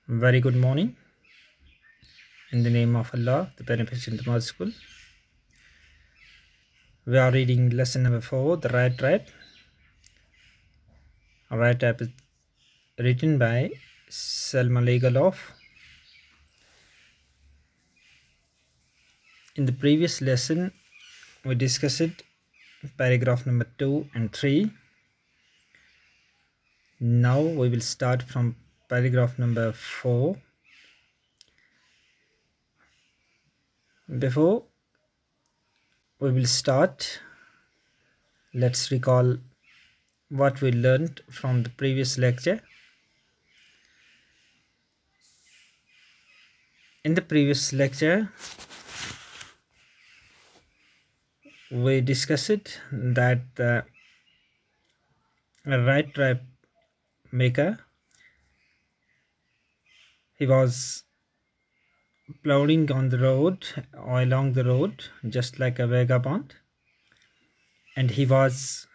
Very good morning. In the name of Allah, the Beneficent, the Merciful. We are reading lesson number 4, the Rattrap. Rattrap is written by Selma Lagerlof. In the previous lesson, we discussed paragraph number 2 and 3. Now we will start from paragraph number 4. Before we will start, let's recall what we learned from the previous lecture. In the previous lecture, we discussed that the Rattrap maker, he was ploughing on the road or along the road just like a vagabond, and he was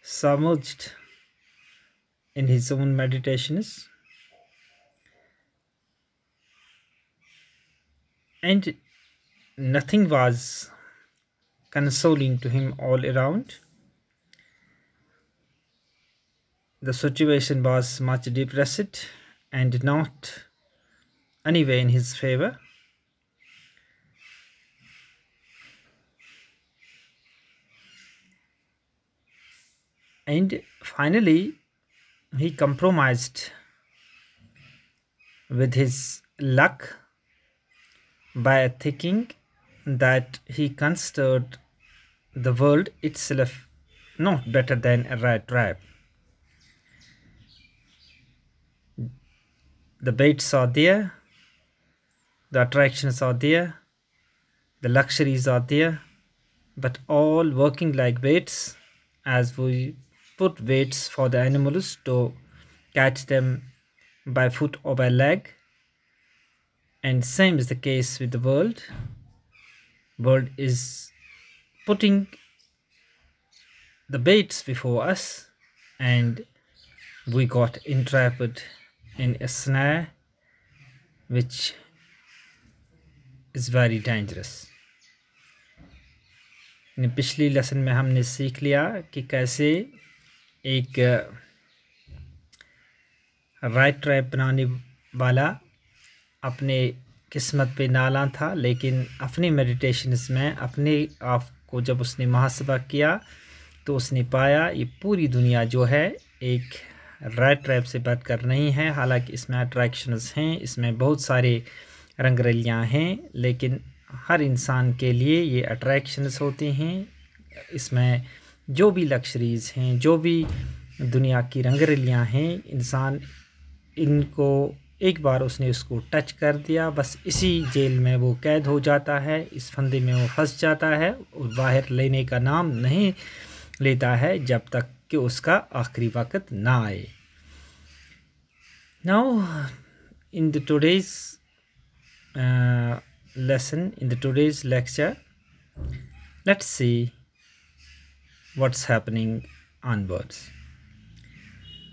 submerged in his own meditations, and nothing was consoling to him all around. The situation was much depressed and not anyway in his favor. And finally, he compromised with his luck by thinking that he considered the world itself not better than a rat trap. The baits are there, the attractions are there, the luxuries are there, but all working like baits, as we put baits for the animals to catch them by foot or by leg. And same is the case with the world. World is putting the baits before us, and we got entrapped in a snare which is very dangerous. पिछली lesson में हमने सीख लिया कि कैसे एक right trap बनाने वाला अपने किस्मत पे नाला था, लेकिन अपनी मेडिटेशंस में अपने आप को जब उसने मुहासबा किया तो उसने पाया ये पूरी दुनिया जो है एक राइट ट्रैप से बढ़कर नहीं है। हालांकि इसमें अट्रैक्शंस हैं, इसमें बहुत सारे रंगरलियाँ हैं, लेकिन हर इंसान के लिए ये अट्रैक्शंस होते हैं। इसमें जो भी लक्ष्रीज़ हैं, जो भी दुनिया की रंगरलियाँ हैं, इंसान इनको एक बार उसने उसको टच कर दिया, बस इसी जेल में वो कैद हो जाता है, इस फंदे में वो फंस जाता है और बाहर लेने का नाम नहीं लेता है जब तक कि उसका आखिरी वक्त ना आए। Now in the today's lesson, in the today's lecture, let's see what's happening onwards.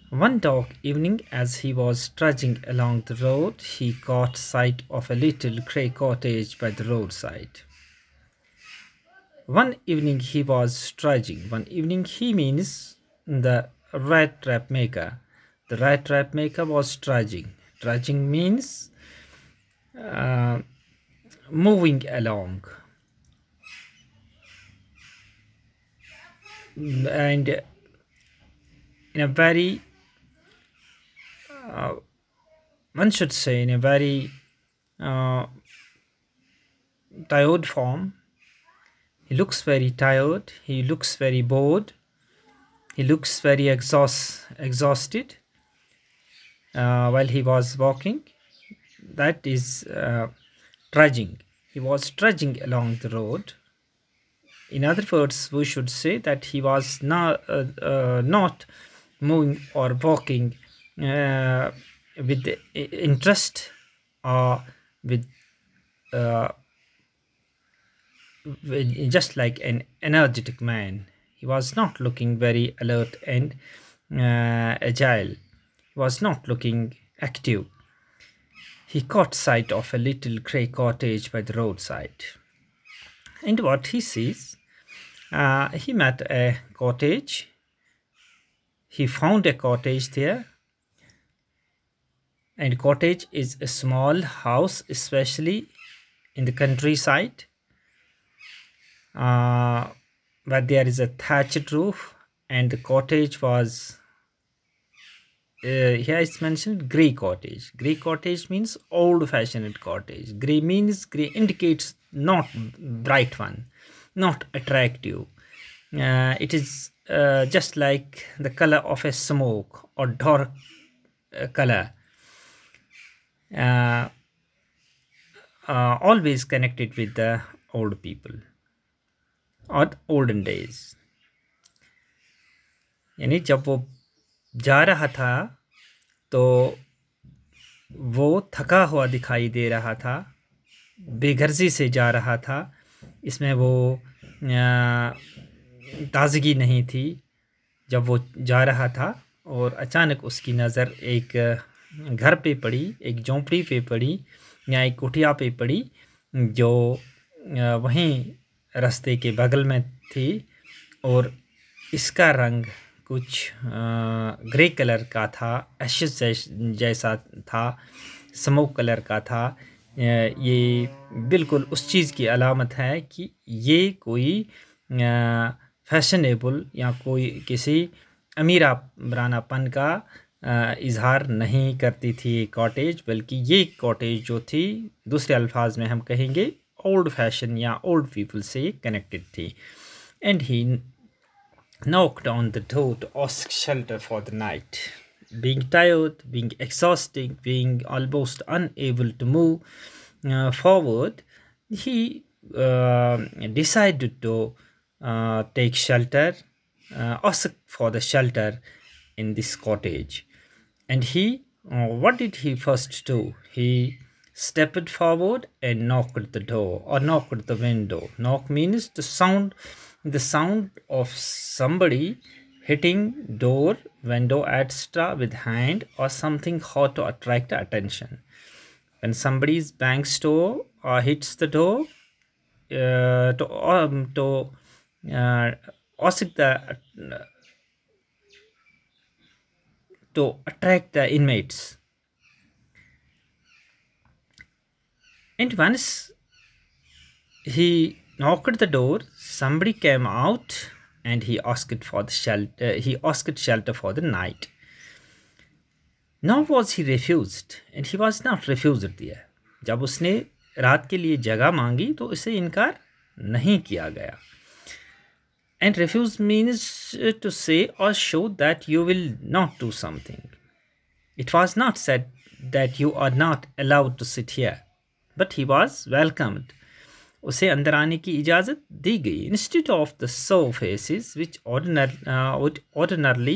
One dark evening, as he was trudging along the road, he caught sight of a little grey cottage by the roadside. One evening he was trudging. One evening he means the rat trap maker. The rat trap maker was trudging. Trudging means moving along. And in a very, one should say, in a very tired form. He looks very tired, he looks very bored, he looks very exhausted while he was walking. That is trudging. He was trudging along the road. In other words, we should say that he was not moving or walking with interest or with just like an energetic man. He was not looking very alert and agile. He was not looking active. He caught sight of a little grey cottage by the roadside. And what he sees, he met a cottage. He found a cottage there. And cottage is a small house, especially in the countryside, where there is a thatched roof, and the cottage was here it's mentioned grey cottage. Grey cottage means old-fashioned cottage. Grey means grey indicates not bright one, not attractive. It is just like the color of a smoke or dark color. Always connected with the old people or olden days. यानी जब वो जा रहा था तो वो थका हुआ दिखाई दे रहा था, बेगर्जी से जा रहा था. इसमें वो ताज़गी नहीं थी जब वो जा रहा था. और अचानक उसकी नज़र एक घर पे पड़ी, एक झोंपड़ी पे पड़ी या एक कुटिया पे पड़ी जो वहीं रास्ते के बगल में थी. और इसका रंग कुछ ग्रे कलर का था, एशेस जैसा था, स्मोक कलर का था. ये बिल्कुल उस चीज़ की अलामत है कि ये कोई फैशनेबल या कोई किसी अमीरापन का इजहार नहीं करती थी कॉटेज, बल्कि ये कॉटेज जो थी दूसरे अल्फाज में हम कहेंगे ओल्ड फैशन या ओल्ड पीपल से कनेक्टेड थी. And he knocked on the door to ask shelter for the night. Being tired, being exhausted, being almost unable to move forward, he decided to take shelter, ask for the shelter in this cottage. And he, what did he first do? He stepped forward and knocked the door or knocked the window. Knock means the sound of somebody hitting door, window, etc. with hand or something hot to attract attention. When somebody bangs door or hits the door to ask to attract the inmates. And once he knocked the door, somebody came out and he asked for the shelter. He asked shelter for the night. Nor was he refused, and he was not refused there. जब उसने रात के लिए जगह मांगी तो उसे इनकार नहीं किया गया. And refuse means to say or show that you will not do something. It was not said that you are not allowed to sit here, but he was welcomed. उसे अंदर आने की इजाज़त दी गई. Instead of the sour faces which ordinarily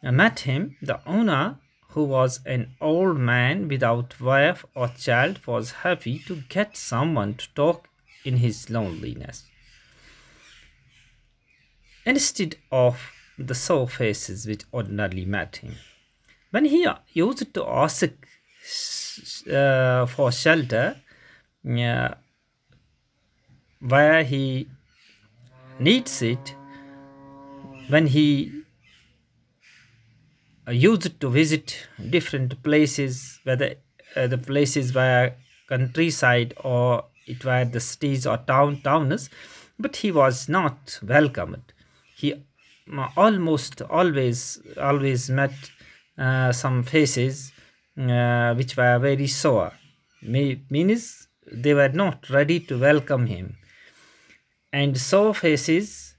met him, the owner, who was an old man without wife or child, was happy to get someone to talk in his loneliness. Instead of the sour faces which ordinarily met him, when he used to ask for shelter, where he needs it, when he used to visit different places, whether the places were countryside or it were the cities or towns, but he was not welcomed. He almost always met some faces which were very sour, means they were not ready to welcome him. And sour faces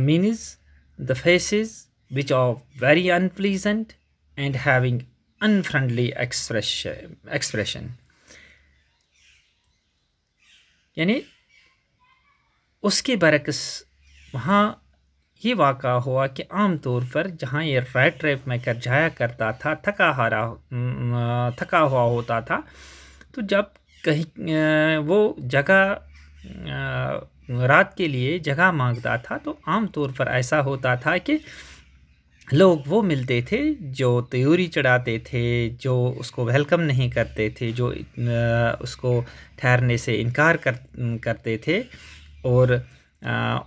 means the faces which are very unpleasant and having unfriendly expression. यानी उसके बरक्स वहाँ ये वाक़ा हुआ कि आम तौर पर जहाँ ये रैट्रैप में कर जाया करता था, थका हुआ होता था, तो जब कहीं वो जगह रात के लिए जगह मांगता था तो आम तौर पर ऐसा होता था कि लोग वो मिलते थे जो त्योरी चढ़ाते थे, जो उसको वेलकम नहीं करते थे, जो उसको ठहरने से इनकार करते थे और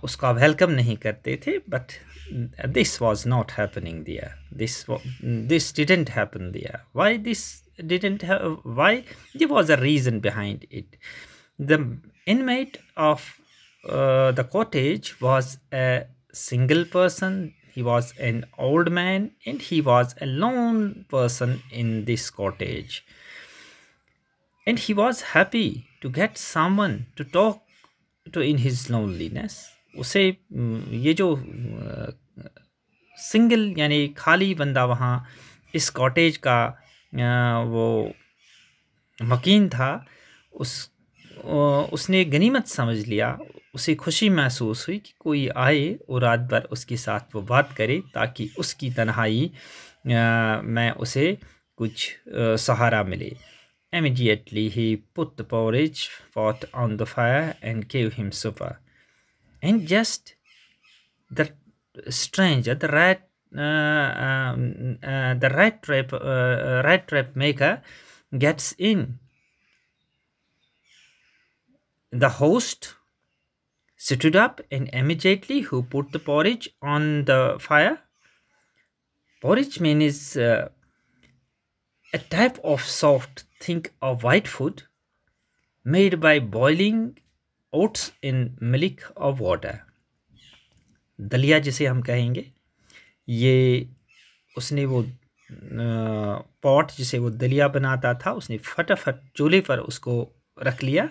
उसका वेलकम नहीं करते थे. But this was not happening there. This didn't happen there. Why this didn't have? Why? There was a reason behind it. The inmate of the cottage was a single person. He was an old man and he was a lone person in this cottage. And he was happy to get someone to talk to in his loneliness. उसे ये जो single यानी खाली बंदा वहाँ इस cottage का वो मकीन था, उसने गनीमत समझ लिया. उसे खुशी महसूस हुई कि कोई आए और रात भर उसके साथ वो बात करे ताकि उसकी तन्हाई में उसे कुछ सहारा मिले. Immediately he put the porridge pot on the fire and gave him supper. And just the stranger, the rat trap maker gets in. The host stood up and immediately who put the porridge on the fire. Porridge means a type of soft, think of white food made by boiling oats in milk or water. दलिया जिसे हम कहेंगे, ये उसने वो pot जिसे वो दलिया बनाता था, उसने फटाफट चूल्हे पर उसको रख लिया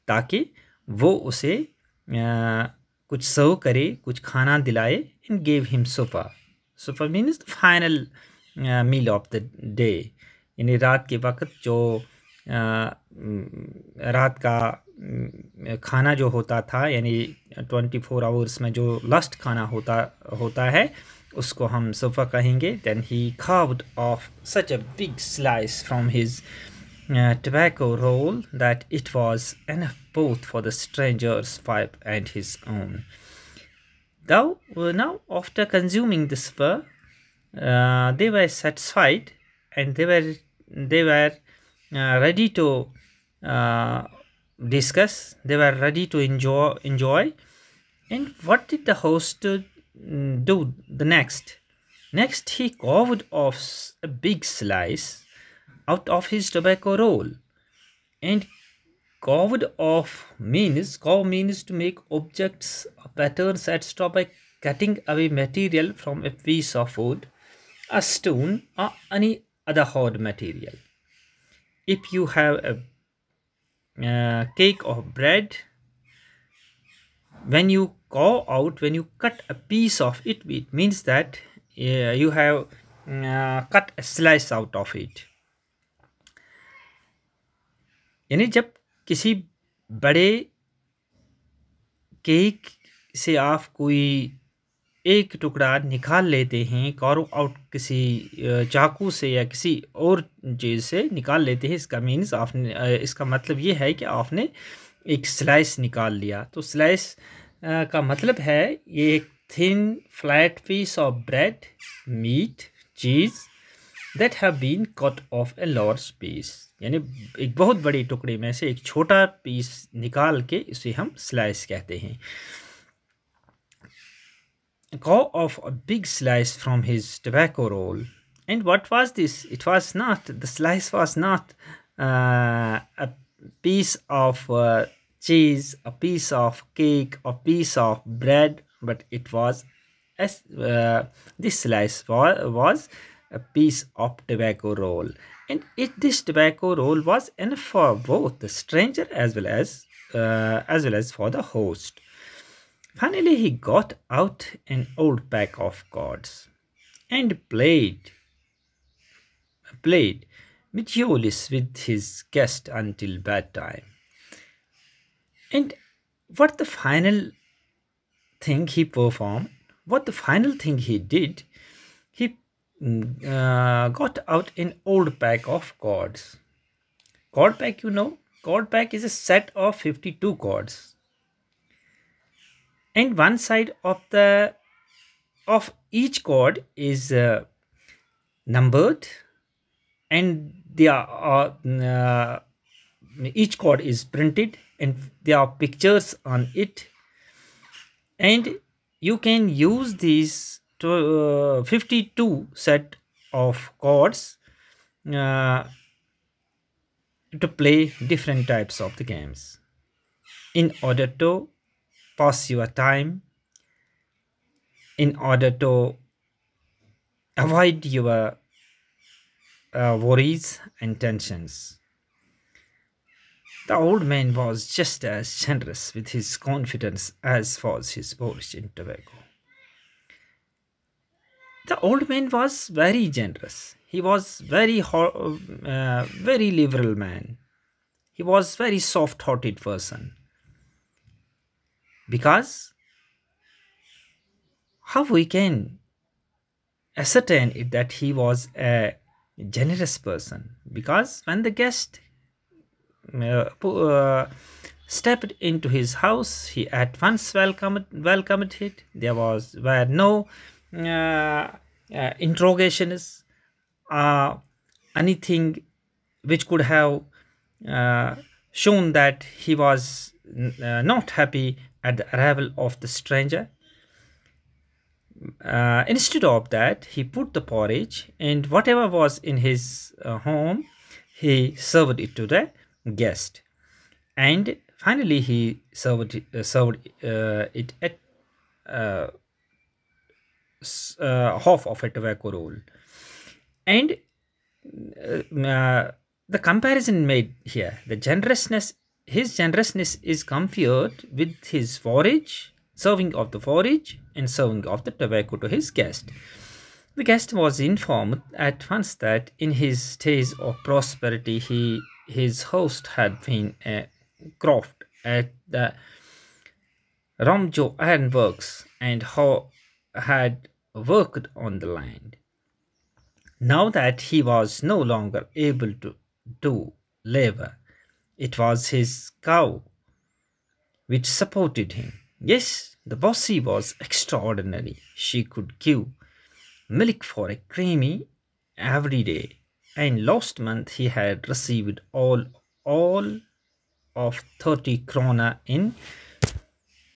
ताकि वो उसे कुछ सर्व करे, कुछ खाना दिलाए. And gave him super. Super means the final meal of the day, यानी रात के वक्त जो रात का खाना जो होता था, यानी 24 आवर्स में जो लास्ट खाना होता है, उसको हम सुपर कहेंगे. Then he carved off such a big slice from his tobacco roll that it was enough both for the stranger's pipe and his own. Now after consuming the supper, they were satisfied and they were ready to discuss. They were ready to enjoy. And what did the host do the next? Next, he carved off a big slice out of his tobacco roll. And carved off means to make objects or patterns, etc. by cutting away material from a piece of wood, a stone, or any other hard material. If you have a cake or bread, when you cut a piece of it, it means that you have cut a slice out of it. यानी जब किसी बड़े cake से आप कोई एक टुकड़ा निकाल लेते हैं, कार्व आउट किसी चाकू से या किसी और चीज़ से निकाल लेते हैं, इसका मतलब ये है कि आपने एक स्लाइस निकाल लिया. तो स्लाइस का मतलब है ये एक thin flat piece of bread, meat, cheese that have been cut off a large piece. यानी एक बहुत बड़ी टुकड़े में से एक छोटा पीस निकाल के इसे हम स्लाइस कहते हैं. Cut off a big slice from his tobacco roll. And what was this? The slice was not a piece of cheese, a piece of cake, a piece of bread, but it was this slice was a piece of tobacco roll. And this tobacco roll was enough for both the stranger as well as for the host. Finally, he got out an old pack of cards and played Medjolis with his guest until bedtime. And what the final thing he performed, what the final thing he did, he got out an old pack of cards. Card pack, card pack is a set of 52 cards. And one side of each cord is numbered, and each cord is printed, and there are pictures on it, and you can use these 52 set of chords uh, to play different types of the games in order to pass your time, in order to avoid your worries and tensions. The old man was just as generous with his confidence as was his polish in tobacco. The old man was very generous. He was very liberal man. He was very soft-hearted person. Because how we can ascertain it that he was a generous person? Because when the guest stepped into his house, he at once welcomed it. There were no interrogations, anything which could have shown that he was not happy at the arrival of the stranger. Instead of that, he put the porridge and whatever was in his home, he served it to the guest, and finally he served it at half of a tobacco roll. And the comparison made here, his generousness is compared with his forage, serving of the forage and serving of the tobacco to his guest. The guest was informed at once that in his days of prosperity his host had been a croft at the Ramjo ironworks and had worked on the land. Now that he was no longer able to do labor, it was his cow which supported him. Yes, the bossy was extraordinary. She could give milk for a creamy every day, and last month he had received all of 30 krona in